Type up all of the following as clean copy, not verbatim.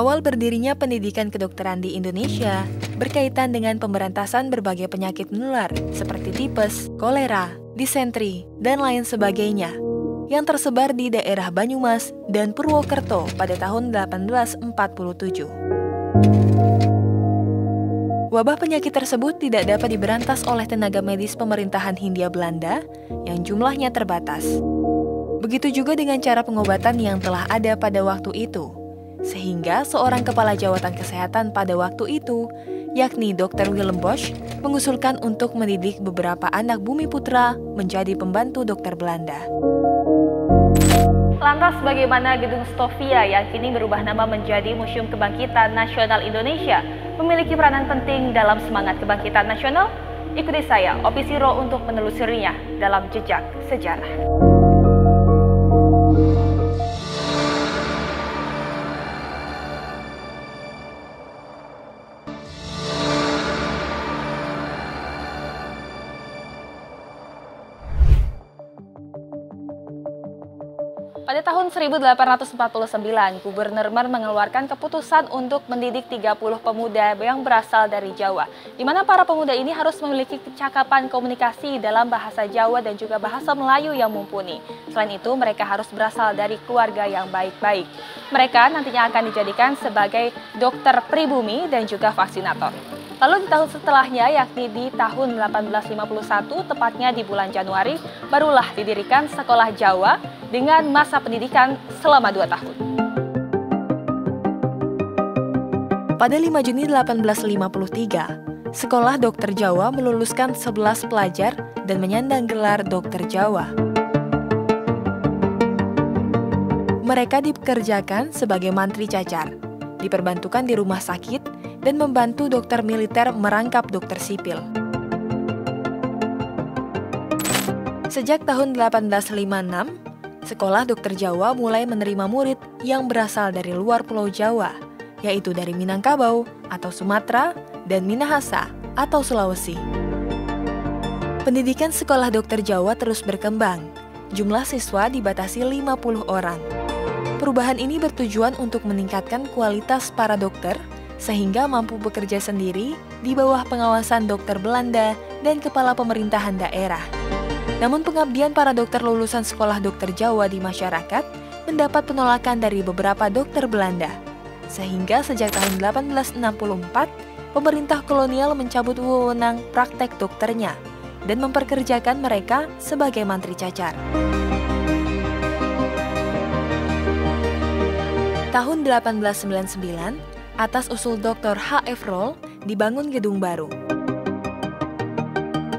Awal berdirinya pendidikan kedokteran di Indonesia berkaitan dengan pemberantasan berbagai penyakit menular seperti tipes, kolera, disentri, dan lain sebagainya yang tersebar di daerah Banyumas dan Purwokerto pada tahun 1847. Wabah penyakit tersebut tidak dapat diberantas oleh tenaga medis pemerintahan Hindia Belanda yang jumlahnya terbatas. Begitu juga dengan cara pengobatan yang telah ada pada waktu itu. Sehingga seorang kepala jawatan kesehatan pada waktu itu, yakni Dr. Willem Bosch, mengusulkan untuk mendidik beberapa anak bumi putra menjadi pembantu dokter Belanda. Lantas bagaimana Gedung Stovia yang kini berubah nama menjadi Museum Kebangkitan Nasional Indonesia memiliki peranan penting dalam semangat kebangkitan nasional? Ikuti saya, Opi Siro, untuk menelusurinya dalam Jejak Sejarah. Pada tahun 1849, Gubernur mengeluarkan keputusan untuk mendidik 30 pemuda yang berasal dari Jawa, di mana para pemuda ini harus memiliki kecakapan komunikasi dalam bahasa Jawa dan juga bahasa Melayu yang mumpuni. Selain itu, mereka harus berasal dari keluarga yang baik-baik. Mereka nantinya akan dijadikan sebagai dokter pribumi dan juga vaksinator. Lalu di tahun setelahnya, yakni di tahun 1851, tepatnya di bulan Januari, barulah didirikan Sekolah Jawa dengan masa pendidikan selama 2 tahun. Pada 5 Juni 1853, Sekolah Dokter Jawa meluluskan 11 pelajar dan menyandang gelar Dokter Jawa. Mereka dipekerjakan sebagai mantri cacar, diperbantukan di rumah sakit, dan membantu dokter militer merangkap dokter sipil. Sejak tahun 1856, Sekolah Dokter Jawa mulai menerima murid yang berasal dari luar Pulau Jawa, yaitu dari Minangkabau atau Sumatera dan Minahasa atau Sulawesi. Pendidikan Sekolah Dokter Jawa terus berkembang. Jumlah siswa dibatasi 50 orang. Perubahan ini bertujuan untuk meningkatkan kualitas para dokter sehingga mampu bekerja sendiri di bawah pengawasan dokter Belanda dan kepala pemerintahan daerah. Namun pengabdian para dokter lulusan Sekolah Dokter Jawa di masyarakat mendapat penolakan dari beberapa dokter Belanda. Sehingga sejak tahun 1864, pemerintah kolonial mencabut wewenang praktek dokternya dan memperkerjakan mereka sebagai mantri cacar. Tahun 1899, atas usul Dr. H.F. Roll, dibangun gedung baru.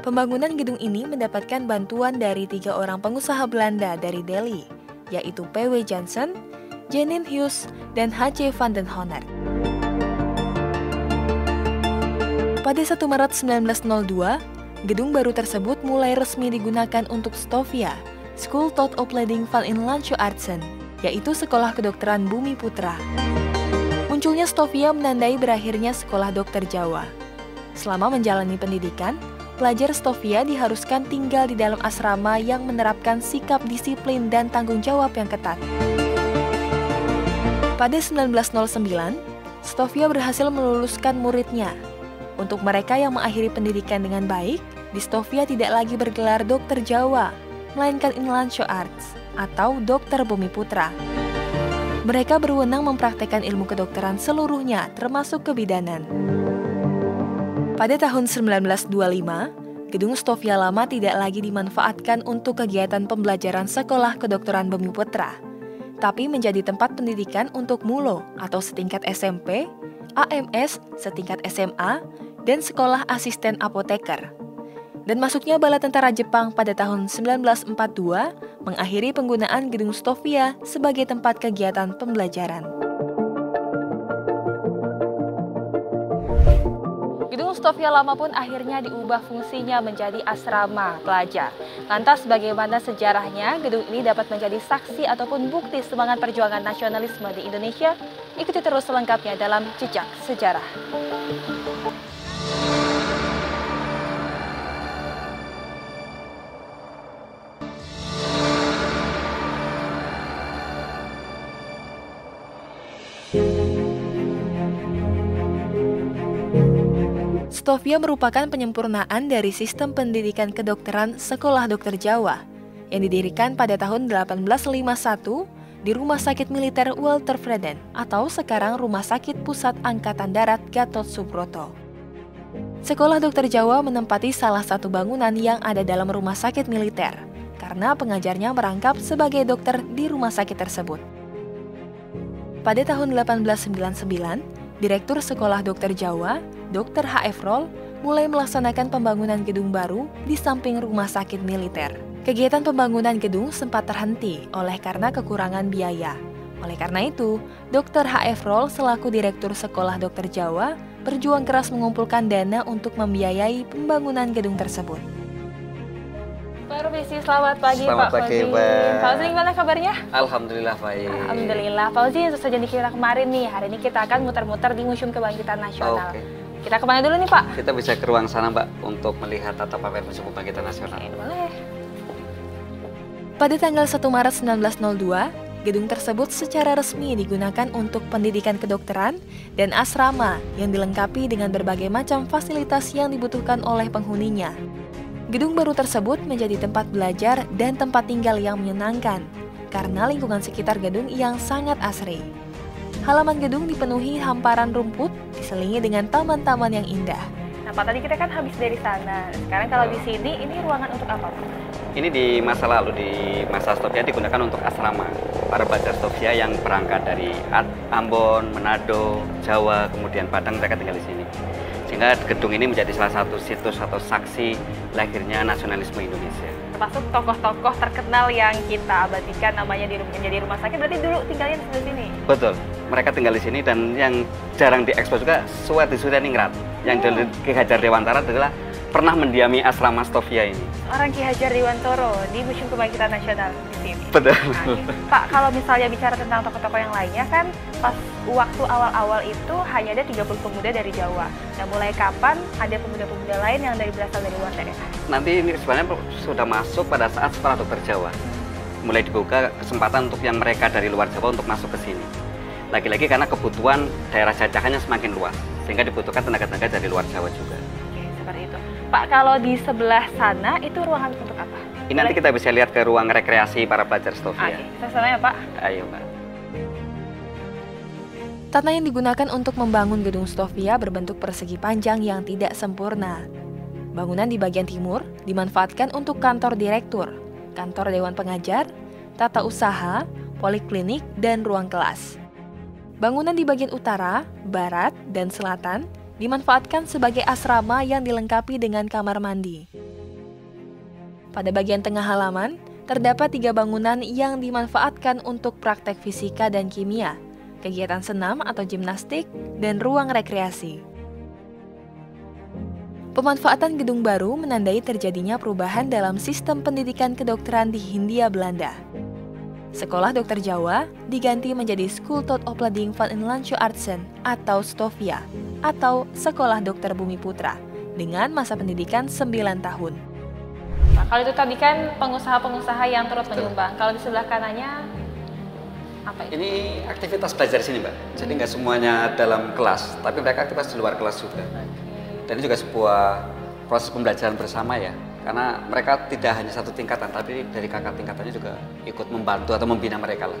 Pembangunan gedung ini mendapatkan bantuan dari 3 orang pengusaha Belanda dari Delhi, yaitu P.W. Jansen, Janin Hughes, dan H.C. van den Honert. Pada 1 Maret 1902, gedung baru tersebut mulai resmi digunakan untuk Stovia, School tot Opleiding van Inlandse Artsen, yaitu Sekolah Kedokteran Bumi Putra. Munculnya Stovia menandai berakhirnya Sekolah Dokter Jawa. Selama menjalani pendidikan, pelajar Stovia diharuskan tinggal di dalam asrama yang menerapkan sikap disiplin dan tanggung jawab yang ketat. Pada 1909, Stovia berhasil meluluskan muridnya. Untuk mereka yang mengakhiri pendidikan dengan baik, di Stovia tidak lagi bergelar Dokter Jawa, melainkan Inlandse Arts atau Dokter Bumi Putra. Mereka berwenang mempraktekkan ilmu kedokteran seluruhnya, termasuk kebidanan. Pada tahun 1925, gedung Stovia lama tidak lagi dimanfaatkan untuk kegiatan pembelajaran Sekolah Kedokteran Bumi Putra, tapi menjadi tempat pendidikan untuk mulo atau setingkat SMP, AMS setingkat SMA, dan Sekolah Asisten Apoteker. Dan masuknya bala tentara Jepang pada tahun 1942 mengakhiri penggunaan gedung Stovia sebagai tempat kegiatan pembelajaran. Gedung Stovia lama pun akhirnya diubah fungsinya menjadi asrama pelajar. Lantas bagaimana sejarahnya gedung ini dapat menjadi saksi ataupun bukti semangat perjuangan nasionalisme di Indonesia? Ikuti terus selengkapnya dalam Jejak Sejarah. Stovia merupakan penyempurnaan dari sistem pendidikan kedokteran Sekolah Dokter Jawa yang didirikan pada tahun 1851 di Rumah Sakit Militer Walter Freden atau sekarang Rumah Sakit Pusat Angkatan Darat Gatot Subroto. Sekolah Dokter Jawa menempati salah satu bangunan yang ada dalam rumah sakit militer karena pengajarnya merangkap sebagai dokter di rumah sakit tersebut. Pada tahun 1899, Direktur Sekolah Dokter Jawa, Dr. H.F. Roll, mulai melaksanakan pembangunan gedung baru di samping rumah sakit militer. Kegiatan pembangunan gedung sempat terhenti oleh karena kekurangan biaya. Oleh karena itu, Dr. H.F. Roll selaku Direktur Sekolah Dokter Jawa berjuang keras mengumpulkan dana untuk membiayai pembangunan gedung tersebut. Pak Rubisi, selamat pagi Selamat Pak pagi, Fauzi. Mbak. Fauzi, gimana kabarnya? Alhamdulillah baik. Alhamdulillah. Fauzi, yang saja kita kemarin nih, hari ini kita akan muter-muter di Museum Kebangkitan Nasional. Oke. Kita kemana dulu nih Pak? Kita bisa ke ruang sana Mbak untuk melihat tata pamer Museum Kebangkitan Nasional. Boleh. Pada tanggal 1 Maret 1902, gedung tersebut secara resmi digunakan untuk pendidikan kedokteran dan asrama yang dilengkapi dengan berbagai macam fasilitas yang dibutuhkan oleh penghuninya. Gedung baru tersebut menjadi tempat belajar dan tempat tinggal yang menyenangkan karena lingkungan sekitar gedung yang sangat asri. Halaman gedung dipenuhi hamparan rumput diselingi dengan taman-taman yang indah. Nah Pak, tadi kita kan habis dari sana. Sekarang kalau di sini, ini ruangan untuk apa Pak? Ini di masa lalu, di masa Stovia digunakan untuk asrama. Para pelajar Stovia yang berangkat dari Ambon, Manado, Jawa, kemudian Padang, mereka tinggal di sini. Sehingga gedung ini menjadi salah satu situs atau saksi lahirnya nasionalisme Indonesia. Termasuk tokoh-tokoh terkenal yang kita abadikan namanya menjadi rumah sakit, berarti dulu tinggalnya di sini? Betul, mereka tinggal di sini dan yang jarang diekspos juga Suwadi Suryaningrat. Yang dari Ki Hajar Dewantara adalah pernah mendiami asrama Stovia ini. Orang Ki Hajar Dewantara di Museum Kebangkitan Nasional di sini. Betul. Nah, Pak, kalau misalnya bicara tentang tokoh-tokoh yang lainnya kan pas waktu awal-awal itu hanya ada 30 pemuda dari Jawa. Nah, mulai kapan ada pemuda-pemuda lain yang berasal dari luar daerah? Nanti ini sebenarnya sudah masuk pada saat Sekolah Dokter Jawa. Mulai dibuka kesempatan untuk yang mereka dari luar Jawa untuk masuk ke sini. Lagi-lagi karena kebutuhan daerah jajahannya semakin luas, sehingga dibutuhkan tenaga-tenaga dari luar Jawa juga. Oke, seperti itu. Pak, kalau di sebelah sana itu ruangan untuk apa? Ini nanti kita bisa lihat ke ruang rekreasi para pelajar Stovia. Oke, ke sana ya Pak. Ayo Mbak. Tanah yang digunakan untuk membangun gedung Stovia berbentuk persegi panjang yang tidak sempurna. Bangunan di bagian timur dimanfaatkan untuk kantor direktur, kantor dewan pengajar, tata usaha, poliklinik, dan ruang kelas. Bangunan di bagian utara, barat, dan selatan dimanfaatkan sebagai asrama yang dilengkapi dengan kamar mandi. Pada bagian tengah halaman, terdapat 3 bangunan yang dimanfaatkan untuk praktek fisika dan kimia, kegiatan senam atau gimnastik, dan ruang rekreasi. Pemanfaatan gedung baru menandai terjadinya perubahan dalam sistem pendidikan kedokteran di Hindia Belanda. Sekolah Dokter Jawa diganti menjadi Schooltopleiding van Inlandse Artsen atau Stovia, atau Sekolah Dokter Bumi Putra, dengan masa pendidikan 9 tahun. Nah, kalau itu tadi kan pengusaha-pengusaha yang turut menyumbang. Kalau di sebelah kanannya apa itu? Ini aktivitas belajar di sini Mbak. Jadi nggak semuanya dalam kelas, tapi mereka aktivitas di luar kelas juga. Dan ini juga sebuah proses pembelajaran bersama ya. Karena mereka tidak hanya satu tingkatan, tapi dari kakak tingkatannya juga ikut membantu atau membina mereka lah.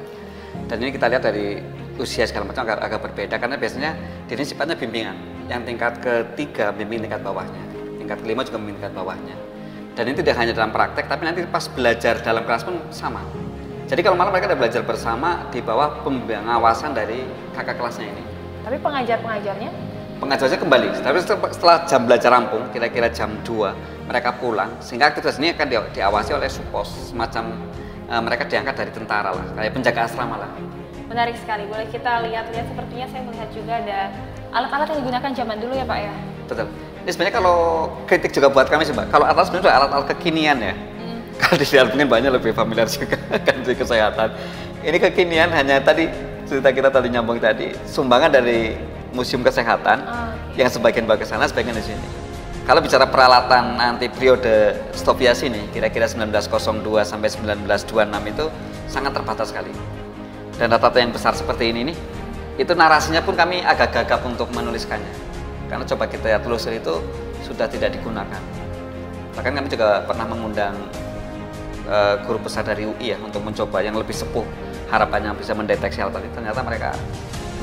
Dan ini kita lihat dari usia segala macam agak berbeda, karena biasanya ini sifatnya bimbingan. Yang tingkat ketiga bimbing tingkat bawahnya, tingkat kelima juga bimbing tingkat bawahnya. Dan ini tidak hanya dalam praktek, tapi nanti pas belajar dalam kelas pun sama. Jadi kalau malam mereka ada belajar bersama di bawah pengawasan dari kakak kelasnya ini. Tapi pengajar-pengajarnya? Pengajarnya kembali, tapi setelah jam belajar rampung, kira-kira jam 2, mereka pulang, sehingga aktivitas ini akan diawasi oleh supos, semacam mereka diangkat dari tentara lah, kayak penjaga asrama lah. Menarik sekali, boleh kita lihat-lihat, sepertinya saya melihat juga ada alat-alat yang digunakan zaman dulu ya Pak ya? Betul, ini sebenarnya kalau kritik juga buat kami sih Mbak, kalau alat sebenarnya alat-alat kekinian ya. Kalau dilihat mungkin banyak lebih familiar juga kan di kesehatan. Ini kekinian, hanya tadi cerita kita tadi nyambung tadi, sumbangan dari Museum Kesehatan yang sebagian bagian sana, sebagian di sini. Kalau bicara peralatan nanti periode Stovia sini, kira-kira 1902 sampai 1926 itu sangat terbatas sekali. Dan data-data yang besar seperti ini nih, itu narasinya pun kami agak gagap untuk menuliskannya. karena coba kita telusuri itu sudah tidak digunakan. Bahkan kami juga pernah mengundang guru besar dari UI ya untuk mencoba yang lebih sepuh, harapannya bisa mendeteksi hal tadi, ternyata mereka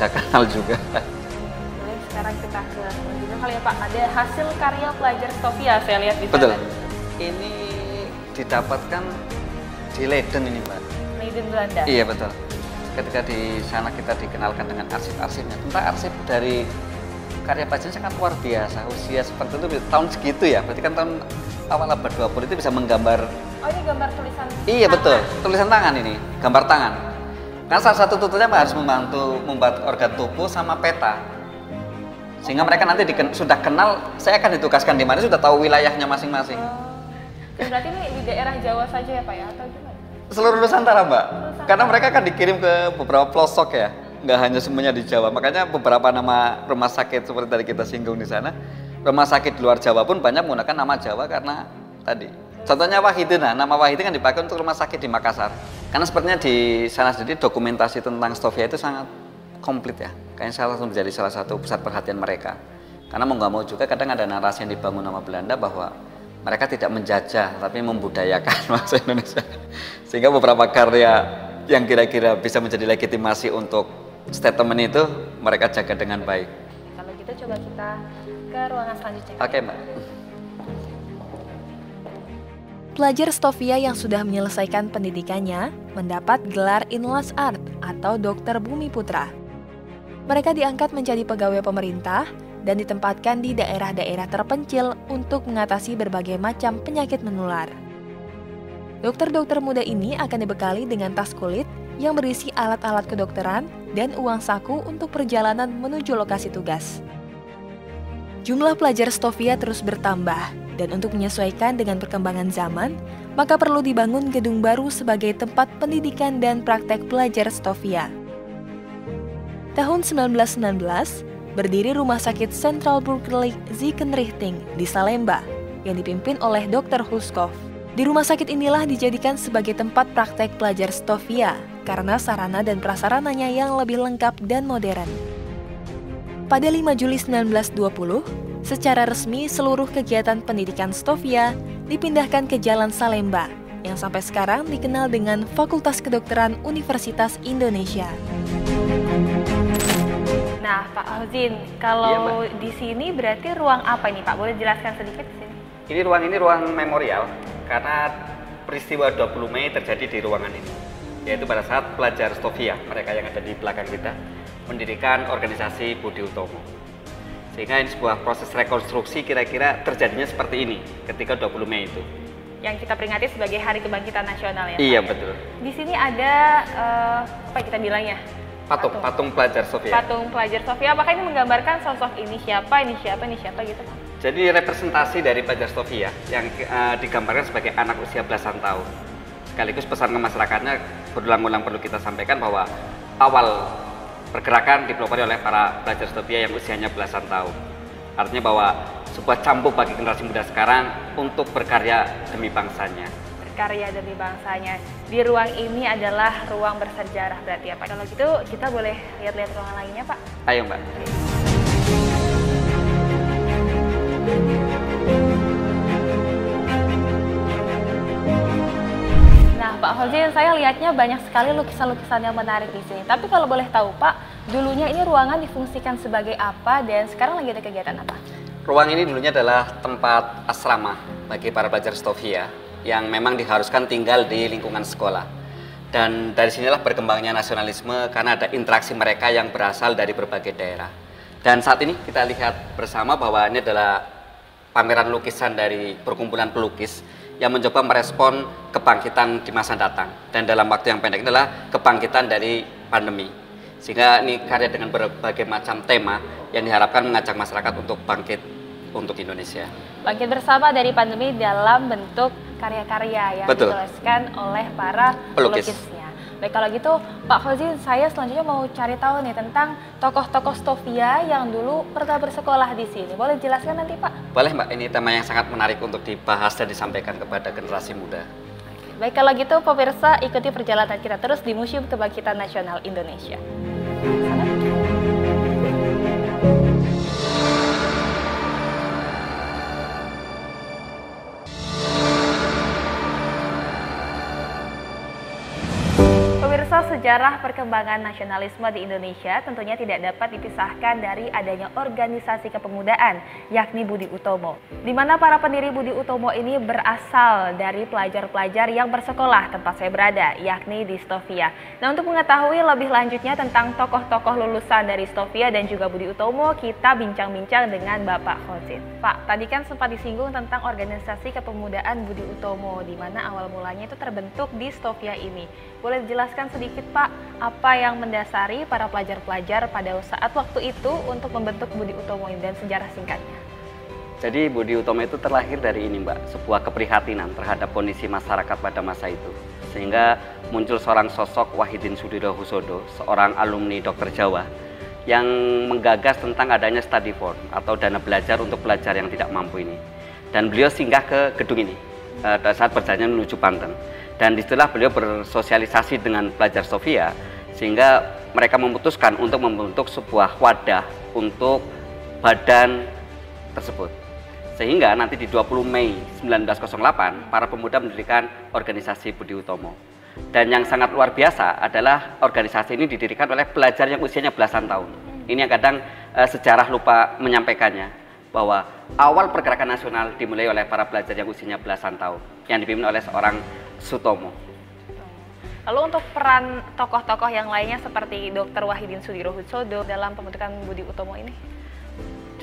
nggak kenal juga. Baik, sekarang kita ke selanjutnya kali ya Pak, ada hasil karya pelajar Stovia saya lihat di sana. Betul, ini didapatkan di Leiden ini Mbak. Leiden Belanda? Iya betul. Ketika di sana kita dikenalkan dengan arsip-arsipnya, tentang arsip dari karya pelajarnya sangat luar biasa, usia seperti itu tahun segitu ya, berarti kan tahun awal abad 20 itu bisa menggambar. Oh ini gambar tulisan Iya tangan. betul, tulisan tangan ini, gambar tangan. Karena salah satu tutornya harus membantu membuat organ tubuh sama peta. Sehingga mereka nanti sudah kenal, saya akan ditugaskan di mana, sudah tahu wilayahnya masing-masing. Dan berarti ini di daerah Jawa saja ya Pak ya, atau gimana? Seluruh Nusantara Mbak, karena mereka akan dikirim ke beberapa pelosok ya, nggak hanya semuanya di Jawa. Makanya beberapa nama rumah sakit seperti tadi kita singgung di sana, rumah sakit di luar Jawa pun banyak menggunakan nama Jawa karena tadi. Contohnya Wahidin, nama Wahidin kan dipakai untuk rumah sakit di Makassar. Karena sepertinya di sana sendiri dokumentasi tentang Stovia itu sangat komplit ya. Kayaknya menjadi salah satu pusat perhatian mereka. Karena mau nggak mau juga kadang ada narasi yang dibangun sama Belanda bahwa mereka tidak menjajah tapi membudayakan bangsa Indonesia. Sehingga beberapa karya yang kira-kira bisa menjadi legitimasi untuk statement itu mereka jaga dengan baik. Kalau gitu coba kita ke ruangan selanjutnya. Oke Mbak. Pelajar Stovia yang sudah menyelesaikan pendidikannya mendapat gelar Inlas Art atau Dokter Bumi Putra. Mereka diangkat menjadi pegawai pemerintah dan ditempatkan di daerah-daerah terpencil untuk mengatasi berbagai macam penyakit menular. Dokter-dokter muda ini akan dibekali dengan tas kulit yang berisi alat-alat kedokteran dan uang saku untuk perjalanan menuju lokasi tugas. Jumlah pelajar Stovia terus bertambah, dan untuk menyesuaikan dengan perkembangan zaman, maka perlu dibangun gedung baru sebagai tempat pendidikan dan praktek pelajar Stovia. Tahun 1919, berdiri Rumah Sakit Centralburgerlijk Ziekenrichting di Salemba yang dipimpin oleh Dr. Huskov. Di rumah sakit inilah dijadikan sebagai tempat praktek pelajar Stovia karena sarana dan prasarananya yang lebih lengkap dan modern. Pada 5 Juli 1920, secara resmi seluruh kegiatan pendidikan Stovia dipindahkan ke Jalan Salemba yang sampai sekarang dikenal dengan Fakultas Kedokteran Universitas Indonesia. Nah, Pak Fauzin, kalau di sini berarti ruang apa ini, Pak? Boleh jelaskan sedikit di sini? Ini ruang memorial karena peristiwa 20 Mei terjadi di ruangan ini. Yaitu pada saat pelajar Stovia, mereka yang ada di belakang kita, mendirikan organisasi Budi Utomo. Sehingga ini sebuah proses rekonstruksi kira-kira terjadinya seperti ini ketika 20 Mei itu. Yang kita peringati sebagai Hari Kebangkitan Nasional ya, Iya, Pak? betul. Di sini ada, apa kita bilangnya? Patung pelajar Stovia. Patung pelajar Stovia, apakah ini menggambarkan sosok ini siapa gitu, Pak? Jadi representasi dari pelajar Stovia yang digambarkan sebagai anak usia belasan tahun. Sekaligus pesan ke masyarakatnya berulang-ulang perlu kita sampaikan bahwa awal pergerakan dipelopori oleh para pelajar Stovia yang usianya belasan tahun. Artinya bahwa sebuah cambuk bagi generasi muda sekarang untuk berkarya demi bangsanya. Berkarya demi bangsanya. Di ruang ini adalah ruang bersejarah berarti ya Pak. Kalau gitu kita boleh lihat-lihat ruangan lainnya Pak. Ayo Mbak. Nah Pak Fauzin, saya lihatnya banyak sekali lukisan-lukisan yang menarik di sini. Tapi kalau boleh tahu Pak, dulunya ini ruangan difungsikan sebagai apa dan sekarang lagi ada kegiatan apa? Ruang ini dulunya adalah tempat asrama bagi para pelajar Stovia yang memang diharuskan tinggal di lingkungan sekolah. Dan dari sinilah berkembangnya nasionalisme karena ada interaksi mereka yang berasal dari berbagai daerah. Dan saat ini kita lihat bersama bahwa ini adalah pameran lukisan dari perkumpulan pelukis yang mencoba merespon kebangkitan di masa datang. Dan dalam waktu yang pendek adalah kebangkitan dari pandemi. Sehingga ini karya dengan berbagai macam tema yang diharapkan mengajak masyarakat untuk bangkit untuk Indonesia. Bangkit bersama dari pandemi dalam bentuk karya-karya yang dituliskan oleh para pelukisnya. Baik, kalau gitu Pak Fauzin, saya selanjutnya mau cari tahu nih tentang tokoh-tokoh Stovia yang dulu pernah bersekolah di sini. Boleh jelaskan nanti Pak? Boleh Mbak, ini tema yang sangat menarik untuk dibahas dan disampaikan kepada generasi muda. Baik, kalau gitu pemirsa ikuti perjalanan kita terus di Museum Kebangkitan Nasional Indonesia. sejarah perkembangan nasionalisme di Indonesia tentunya tidak dapat dipisahkan dari adanya organisasi kepemudaan, yakni Budi Utomo. Di mana para pendiri Budi Utomo ini berasal dari pelajar-pelajar yang bersekolah tempat saya berada, yakni di Stovia. Nah, untuk mengetahui lebih lanjutnya tentang tokoh-tokoh lulusan dari Stovia dan juga Budi Utomo, kita bincang-bincang dengan Bapak Khozin. Pak, tadi kan sempat disinggung tentang organisasi kepemudaan Budi Utomo, di mana awal mulanya itu terbentuk di Stovia ini. Boleh dijelaskan sedikit Pak, apa yang mendasari para pelajar-pelajar pada saat waktu itu untuk membentuk Budi Utomo ini dan sejarah singkatnya? Jadi Budi Utomo itu terlahir dari ini Mbak, sebuah keprihatinan terhadap kondisi masyarakat pada masa itu. Sehingga muncul seorang sosok Wahidin Sudirohusodo, seorang alumni dokter Jawa, yang menggagas tentang adanya study form atau dana belajar untuk pelajar yang tidak mampu ini. Dan beliau singgah ke gedung ini saat perjalanan menuju Banten. Dan disitulah beliau bersosialisasi dengan pelajar Stovia, sehingga mereka memutuskan untuk membentuk sebuah wadah untuk badan tersebut. Sehingga nanti di 20 Mei 1908, para pemuda mendirikan organisasi Budi Utomo. Dan yang sangat luar biasa adalah organisasi ini didirikan oleh pelajar yang usianya belasan tahun. Ini yang kadang sejarah lupa menyampaikannya, bahwa awal pergerakan nasional dimulai oleh para pelajar yang usianya belasan tahun, yang dipimpin oleh seorang Sutomo. Lalu untuk peran tokoh-tokoh yang lainnya seperti Dr. Wahidin Sudirohusodo dalam pembentukan Budi Utomo ini?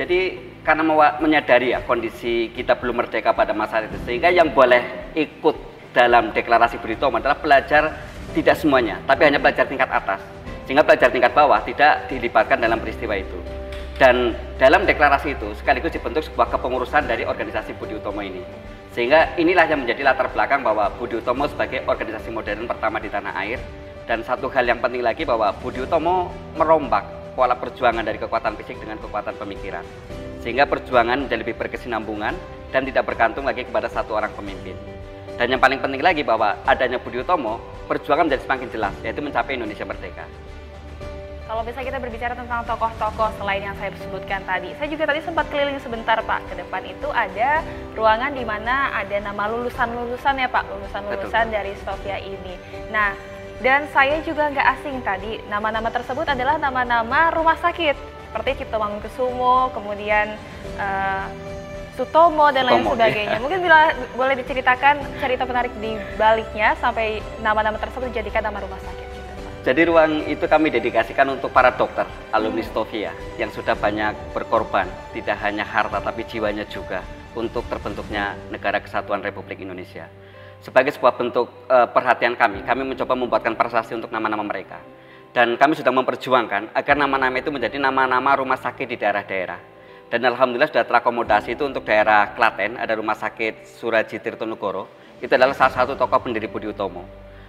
Jadi karena menyadari ya kondisi kita belum merdeka pada masa itu, sehingga yang boleh ikut dalam deklarasi Budi Utomo adalah pelajar tidak semuanya, tapi hanya pelajar tingkat atas. Sehingga pelajar tingkat bawah tidak dilibatkan dalam peristiwa itu. Dan dalam deklarasi itu sekaligus dibentuk sebuah kepengurusan dari organisasi Budi Utomo ini. Sehingga inilah yang menjadi latar belakang bahwa Budi Utomo sebagai organisasi modern pertama di tanah air. Dan satu hal yang penting lagi bahwa Budi Utomo merombak pola perjuangan dari kekuatan fisik dengan kekuatan pemikiran. Sehingga perjuangan menjadi lebih berkesinambungan dan tidak bergantung lagi kepada satu orang pemimpin. Dan yang paling penting lagi bahwa adanya Budi Utomo, perjuangan menjadi semakin jelas, yaitu mencapai Indonesia merdeka. Kalau misalnya kita berbicara tentang tokoh-tokoh selain yang saya sebutkan tadi, saya juga tadi sempat keliling sebentar Pak. Ke depan itu ada ruangan di mana ada nama lulusan-lulusan ya Pak, lulusan-lulusan dari Stovia ini. Nah, dan saya juga nggak asing tadi, nama-nama tersebut adalah nama-nama rumah sakit, seperti Cipto Mangunkusumo, kemudian Sutomo dan lain sebagainya. Mungkin boleh diceritakan cerita menarik di baliknya sampai nama-nama tersebut dijadikan nama rumah sakit. Jadi ruang itu kami dedikasikan untuk para dokter alumni Stovia yang sudah banyak berkorban, tidak hanya harta tapi jiwanya juga untuk terbentuknya Negara Kesatuan Republik Indonesia. Sebagai sebuah bentuk perhatian kami mencoba membuatkan prasasti untuk nama-nama mereka. Dan kami sudah memperjuangkan agar nama-nama itu menjadi nama-nama rumah sakit di daerah-daerah. Dan alhamdulillah sudah terakomodasi itu untuk daerah Klaten, ada rumah sakit Suraji Tirtonegoro, itu adalah salah satu tokoh pendiri Budi Utomo.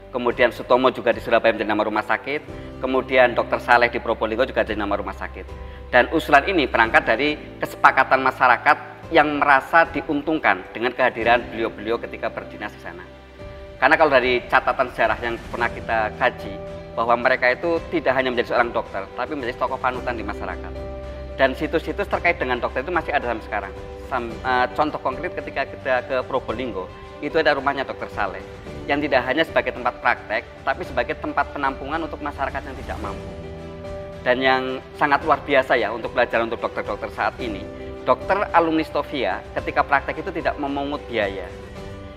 Kemudian Sutomo juga di Surabaya menjadi nama rumah sakit, kemudian Dr. Saleh di Probolinggo juga jadi nama rumah sakit. Dan usulan ini berangkat dari kesepakatan masyarakat yang merasa diuntungkan dengan kehadiran beliau-beliau ketika berdinas di sana. Karena kalau dari catatan sejarah yang pernah kita kaji, bahwa mereka itu tidak hanya menjadi seorang dokter, tapi menjadi tokoh panutan di masyarakat. Dan situs-situs terkait dengan dokter itu masih ada sampai sekarang. Contoh konkret ketika kita ke Probolinggo, itu ada rumahnya Dr. Saleh, yang tidak hanya sebagai tempat praktek, tapi sebagai tempat penampungan untuk masyarakat yang tidak mampu. Dan yang sangat luar biasa ya untuk belajar untuk dokter-dokter saat ini, dokter alumni Stovia ketika praktek itu tidak memungut biaya.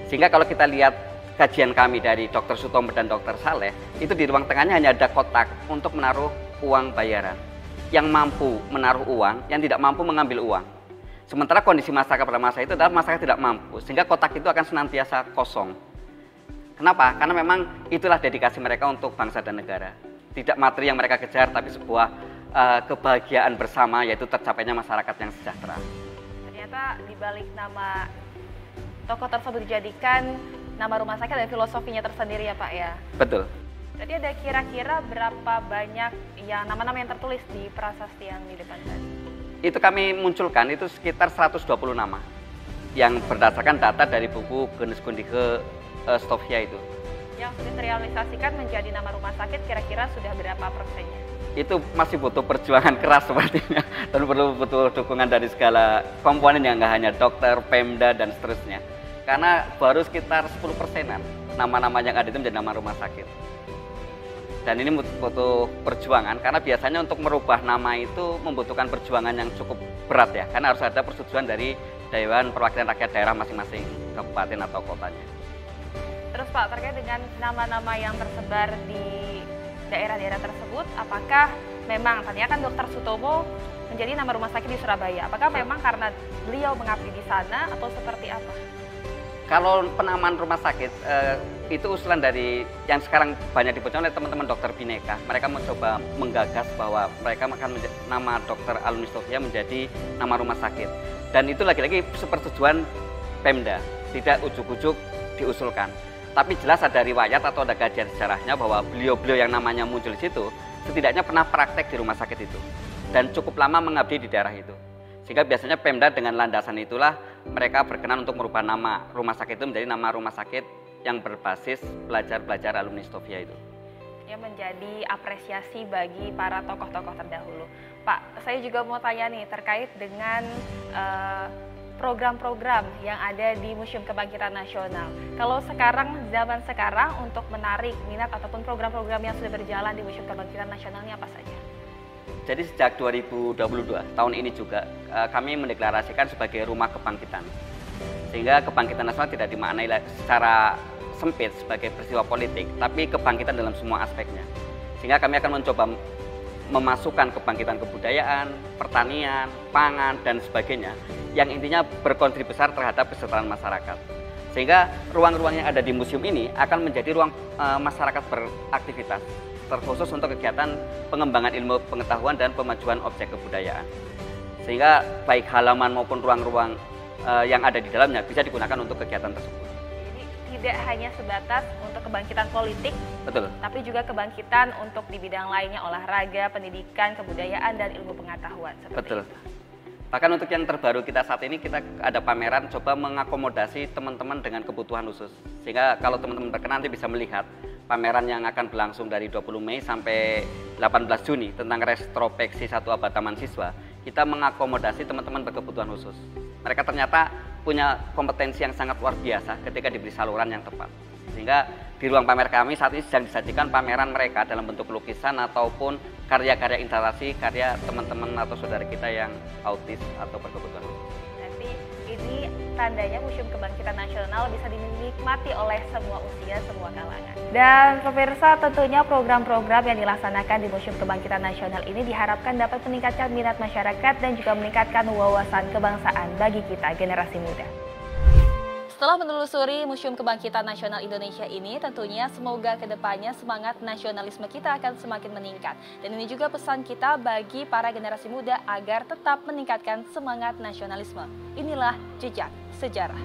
Sehingga kalau kita lihat kajian kami dari Dr. Sutomo dan Dr. Saleh, itu di ruang tengahnya hanya ada kotak untuk menaruh uang bayaran. Yang mampu menaruh uang, yang tidak mampu mengambil uang. Sementara kondisi masyarakat pada masa itu adalah masyarakat tidak mampu, sehingga kotak itu akan senantiasa kosong. Kenapa? Karena memang itulah dedikasi mereka untuk bangsa dan negara. Tidak materi yang mereka kejar, tapi sebuah kebahagiaan bersama, yaitu tercapainya masyarakat yang sejahtera. Ternyata di balik nama tokoh tersebut dijadikan nama rumah sakit dan filosofinya tersendiri ya Pak ya? Betul. Jadi ada kira-kira berapa banyak yang nama-nama yang tertulis di prasasti yang di depan tadi? Itu kami munculkan, itu sekitar 120 nama yang berdasarkan data dari buku Genes Gundike Stovia itu. Yang sudah terrealisasikan menjadi nama rumah sakit kira-kira sudah berapa persennya? Itu masih butuh perjuangan keras sepertinya dan perlu butuh dukungan dari segala komponen yang nggak hanya dokter, Pemda dan seterusnya. Karena baru sekitar 10%-an nama-nama yang ada itu menjadi nama rumah sakit. Dan ini butuh perjuangan, karena biasanya untuk merubah nama itu membutuhkan perjuangan yang cukup berat ya, karena harus ada persetujuan dari Dewan Perwakilan Rakyat Daerah masing-masing kabupaten atau kotanya. Terus Pak, terkait dengan nama-nama yang tersebar di daerah-daerah tersebut, apakah memang tadinya kan Dr. Sutomo menjadi nama rumah sakit di Surabaya, apakah memang karena beliau mengabdi di sana atau seperti apa? Kalau penamaan rumah sakit, itu usulan dari yang sekarang banyak dipercaya oleh teman-teman dokter Bhinneka. Mereka mencoba menggagas bahwa mereka akan nama Dr. Alun Stovia menjadi nama rumah sakit. Dan itu lagi-lagi sepersetujuan Pemda, tidak ujuk-ujuk diusulkan. Tapi jelas ada riwayat atau ada kajian sejarahnya bahwa beliau-beliau yang namanya muncul di situ, setidaknya pernah praktek di rumah sakit itu. Dan cukup lama mengabdi di daerah itu. Sehingga biasanya Pemda dengan landasan itulah mereka berkenan untuk merubah nama rumah sakit itu menjadi nama rumah sakit yang berbasis pelajar-pelajar alumni Stovia itu. Ya, menjadi apresiasi bagi para tokoh-tokoh terdahulu. Pak, saya juga mau tanya nih terkait dengan program-program yang ada di Museum Kebangkitan Nasional. Kalau sekarang, zaman sekarang, untuk menarik minat ataupun program-program yang sudah berjalan di Museum Kebangkitan Nasional ini apa saja? Jadi sejak 2022, tahun ini juga, kami mendeklarasikan sebagai rumah kebangkitan. Sehingga kebangkitan nasional tidak dimaknai secara sempit sebagai peristiwa politik, tapi kebangkitan dalam semua aspeknya. Sehingga kami akan mencoba memasukkan kebangkitan kebudayaan, pertanian, pangan, dan sebagainya, yang intinya berkontribusi besar terhadap kesejahteraan masyarakat. Sehingga ruang-ruang yang ada di museum ini akan menjadi ruang masyarakat beraktivitas, terkhusus untuk kegiatan pengembangan ilmu pengetahuan dan pemajuan objek kebudayaan. Sehingga baik halaman maupun ruang-ruang yang ada di dalamnya bisa digunakan untuk kegiatan tersebut. Tidak hanya sebatas untuk kebangkitan politik, betul, tapi juga kebangkitan untuk di bidang lainnya, olahraga, pendidikan, kebudayaan, dan ilmu pengetahuan. Betul. Itu. Bahkan untuk yang terbaru kita saat ini, kita ada pameran coba mengakomodasi teman-teman dengan kebutuhan khusus. Sehingga kalau teman-teman berkenan nanti bisa melihat pameran yang akan berlangsung dari 20 Mei sampai 18 Juni tentang retrospeksi 1 abad Taman Siswa. Kita mengakomodasi teman-teman berkebutuhan khusus. Mereka ternyata punya kompetensi yang sangat luar biasa ketika diberi saluran yang tepat. Sehingga di ruang pamer kami saat ini sedang disajikan pameran mereka dalam bentuk lukisan ataupun karya-karya instalasi karya teman-teman atau saudara kita yang autis atau berkebutuhan khusus. Nanti ini tandanya Museum Kebangkitan Nasional bisa dinikmati oleh semua usia, semua kalangan. Dan pemirsa, tentunya program-program yang dilaksanakan di Museum Kebangkitan Nasional ini diharapkan dapat meningkatkan minat masyarakat dan juga meningkatkan wawasan kebangsaan bagi kita generasi muda. Setelah menelusuri Museum Kebangkitan Nasional Indonesia ini, tentunya semoga kedepannya semangat nasionalisme kita akan semakin meningkat. Dan ini juga pesan kita bagi para generasi muda agar tetap meningkatkan semangat nasionalisme. Inilah Jejak Sejarah.